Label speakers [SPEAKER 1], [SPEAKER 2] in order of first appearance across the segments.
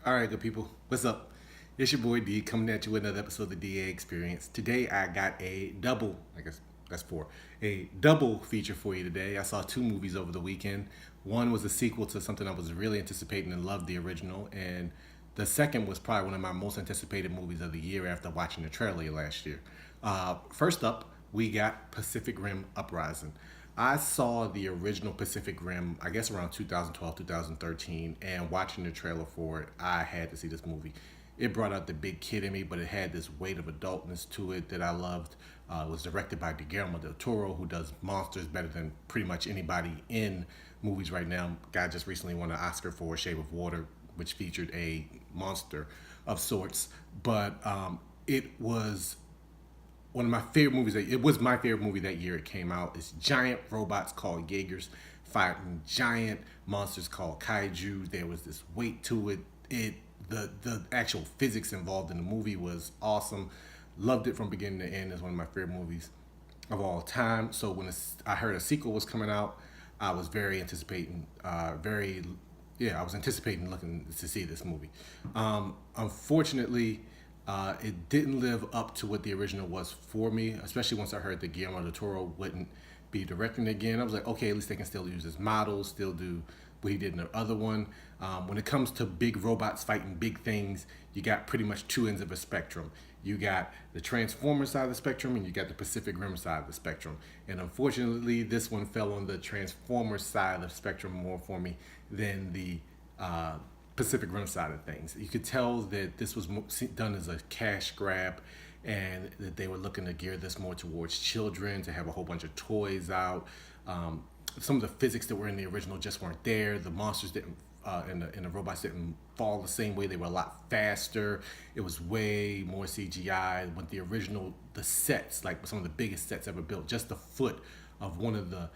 [SPEAKER 1] All right, good people. What's up? It's your boy D coming at you with another episode of the DA Experience. Today I got a double, I guess that's four, a double feature for you today. I saw two movies over the weekend. One was a sequel to something I was really anticipating and loved the original, and the second was probably one of my most anticipated movies of the year after watching the trailer last year. First up, we got Pacific Rim Uprising. I saw the original Pacific Rim, I guess around 2012, 2013, and watching the trailer for it, I had to see this movie. It brought out the big kid in me, but it had this weight of adultness to it that I loved. It was directed by Guillermo del Toro, who does monsters better than pretty much anybody in movies right now. Guy just recently won an Oscar for Shape of Water, which featured a monster of sorts. But it was one of my favorite movies. It was my favorite movie that year it came out. It's giant robots called Jaegers fighting giant monsters called kaiju. There was this weight to it. The actual physics involved in the movie was awesome. Loved it from beginning to end. It's one of my favorite movies of all time. So when I heard a sequel was coming out, I was very anticipating, I was anticipating looking to see this movie. Unfortunately, it didn't live up to what the original was for me, especially once I heard that Guillermo del Toro wouldn't be directing again. I was like, okay, at least they can still use his models, still do what he did in the other one. When it comes to big robots fighting big things, you got pretty much two ends of a spectrum. You got the Transformers side of the spectrum, and you got the Pacific Rim side of the spectrum. And unfortunately, this one fell on the Transformers side of the spectrum more for me than the Pacific Rim side of things. You could tell that this was done as a cash grab, and that they were looking to gear this more towards children, to have a whole bunch of toys out. Some of the physics that were in the original just weren't there. The monsters didn't, and the robots didn't fall the same way. They were a lot faster. It was way more CGI. With the original, the sets, like some of the biggest sets ever built, just the foot of one of the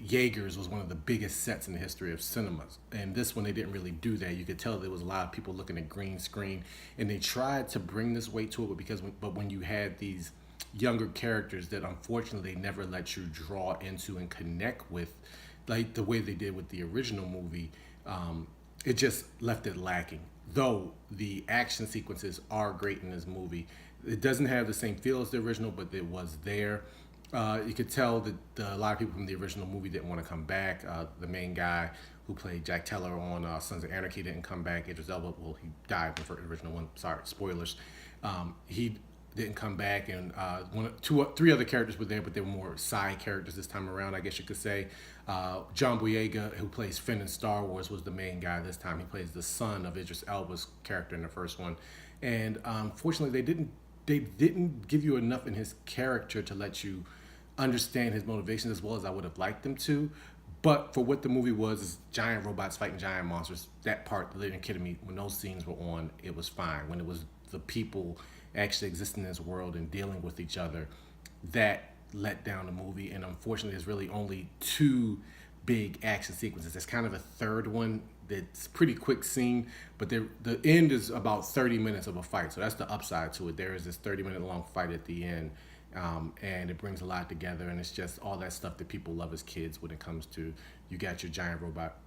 [SPEAKER 1] Jaegers was one of the biggest sets in the history of cinemas. And this one, they didn't really do that. You could tell there was a lot of people looking at green screen, and they tried to bring this weight to it, but when you had these younger characters that unfortunately they never let you draw into and connect with, like the way they did with the original movie, it just left it lacking. Though the action sequences are great in this movie, it doesn't have the same feel as the original, but it was there. You could tell that a lot of people from the original movie didn't want to come back. The main guy who played Jack Teller on Sons of Anarchy didn't come back. Idris Elba, well, he died in the original one. Sorry, spoilers. He didn't come back, and three other characters were there, but they were more side characters this time around, I guess you could say. John Boyega, who plays Finn in Star Wars, was the main guy this time. He plays the son of Idris Elba's character in the first one, and unfortunately, they didn't give you enough in his character to let you understand his motivations as well as I would have liked them to. But for what the movie was, is giant robots fighting giant monsters. That part, the living kid in me, when those scenes were on, it was fine. When it was the people actually existing in this world and dealing with each other, that let down the movie. And unfortunately, there's really only two big action sequences. There's kind of a third one that's pretty quick scene, but the end is about 30 minutes of a fight. So that's the upside to it. There is this 30-minute long fight at the end. And it brings a lot together, and it's just all that stuff that people love as kids when it comes to, you got your giant robot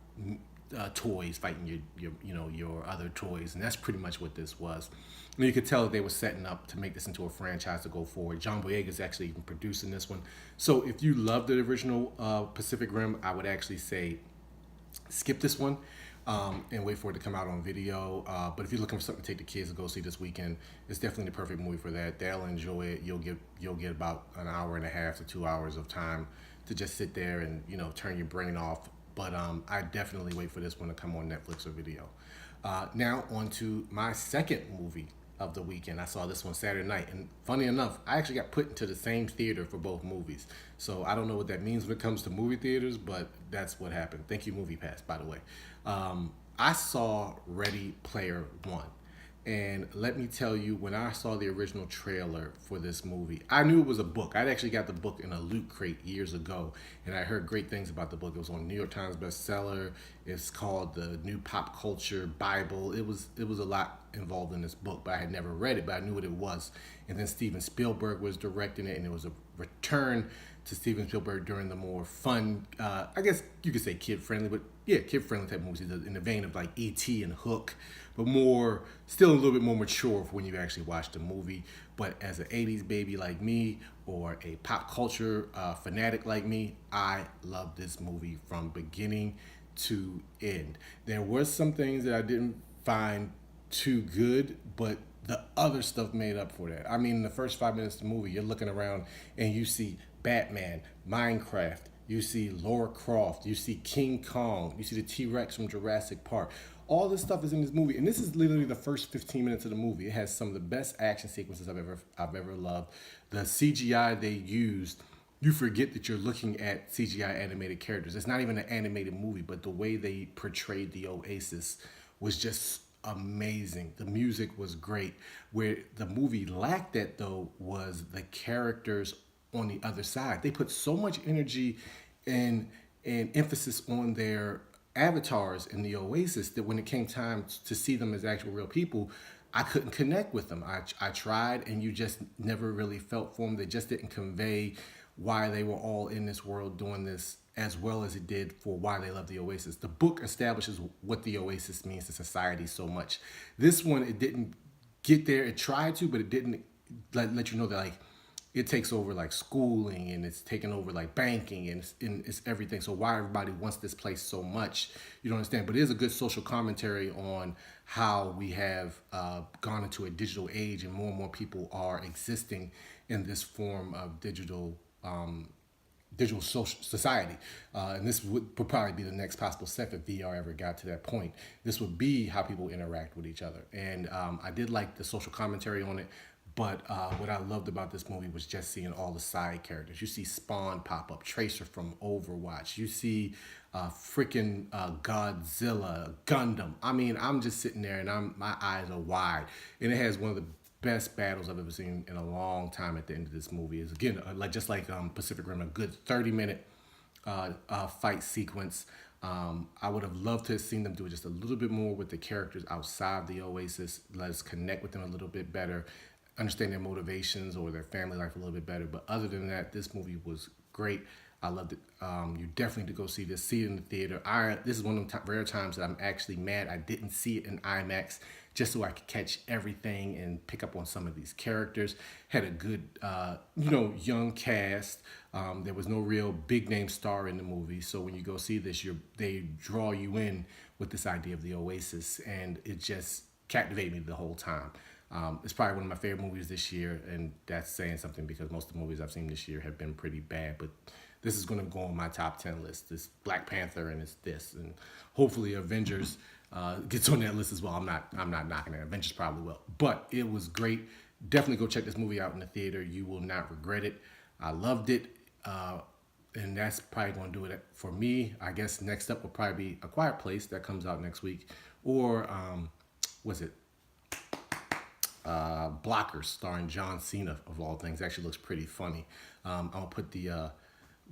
[SPEAKER 1] toys fighting your other toys, and that's pretty much what this was. And you could tell that they were setting up to make this into a franchise to go forward. John Boyega is actually even producing this one. So if you love the original Pacific Rim, I would actually say skip this one. And wait for it to come out on video. But if you're looking for something to take the kids to go see this weekend, it's definitely the perfect movie for that. They'll enjoy it. You'll get about an hour and a half to 2 hours of time to just sit there and turn your brain off. But I definitely wait for this one to come on Netflix or video. Now on to my second movie of the weekend. I saw this one Saturday night, and funny enough, I actually got put into the same theater for both movies. So I don't know what that means when it comes to movie theaters, but that's what happened. Thank you, MoviePass, by the way. I saw Ready Player One. And let me tell you, when I saw the original trailer for this movie, I knew it was a book. I'd actually got the book in a loot crate years ago, and I heard great things about the book. It was on New York Times bestseller. It's called the New Pop Culture Bible. It was a lot involved in this book, but I had never read it, but I knew what it was. And then Steven Spielberg was directing it, and it was return to Steven Spielberg during the more fun, I guess you could say kid friendly, but yeah, kid friendly type movies in the vein of like E.T. and Hook, but more, still a little bit more mature for when you actually watch the movie. But as an 80s baby like me, or a pop culture fanatic like me, I love this movie from beginning to end. There were some things that I didn't find too good, but the other stuff made up for that. I mean, in the first 5 minutes of the movie, you're looking around and you see Batman, Minecraft, you see Laura Croft, you see King Kong, you see the T Rex from Jurassic Park. All this stuff is in this movie, and this is literally the first 15 minutes of the movie. It has some of the best action sequences I've ever loved. The CGI they used, you forget that you're looking at CGI animated characters. It's not even an animated movie, but the way they portrayed the Oasis was just amazing. The music was great. Where the movie lacked that though was the characters on the other side. They put so much energy and emphasis on their avatars in the Oasis that when it came time to see them as actual real people, I couldn't connect with them. I tried, and you just never really felt for them. They just didn't convey why they were all in this world doing this as well as it did for why they love the Oasis. The book establishes what the Oasis means to society so much. This one, it didn't get there. It tried to, but it didn't let you know that like it takes over like schooling, and it's taking over like banking, and it's everything. So why everybody wants this place so much, you don't understand. But it is a good social commentary on how we have gone into a digital age, and more people are existing in this form of digital social society. And this would probably be the next possible step if VR ever got to that point. This would be how people interact with each other. And I did like the social commentary on it. But what I loved about this movie was just seeing all the side characters. You see Spawn pop up, Tracer from Overwatch. You see freaking Godzilla, Gundam. I mean, I'm just sitting there and my eyes are wide. And it has one of the best battles I've ever seen in a long time at the end of this movie. Is again, like Pacific Rim, a good 30-minute fight sequence. I would have loved to have seen them do just a little bit more with the characters outside the Oasis. Let us connect with them a little bit better, understand their motivations or their family life a little bit better. But other than that, this movie was great. I loved it. You definitely need to go see this. See it in the theater. This is one of the rare times that I'm actually mad I didn't see it in IMAX, just so I could catch everything and pick up on some of these characters. Had a good, young cast. There was no real big name star in the movie. So when you go see this, they draw you in with this idea of the Oasis, and it just captivated me the whole time. It's probably one of my favorite movies this year, and that's saying something because most of the movies I've seen this year have been pretty bad, but this is going to go on my top 10 list. This Black Panther and it's this, and hopefully Avengers gets on that list as well. I'm not knocking it. Avengers probably will, but it was great. Definitely go check this movie out in the theater. You will not regret it. I loved it, and that's probably going to do it for me. I guess next up will probably be A Quiet Place that comes out next week, or was it Blockers, starring John Cena of all things. Actually looks pretty funny. I'll put the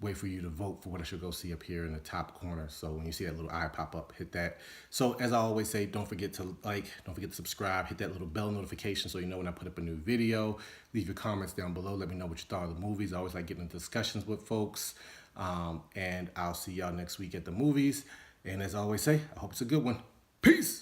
[SPEAKER 1] way for you to vote for what I should go see up here in the top corner. So when you see that little eye pop up, hit that. So as I always say, don't forget to like, don't forget to subscribe, hit that little bell notification so you know when I put up a new video. Leave your comments down below. Let me know what you thought of the movies. I always like getting into discussions with folks. And I'll see y'all next week at the movies. And as I always say, I hope it's a good one. Peace.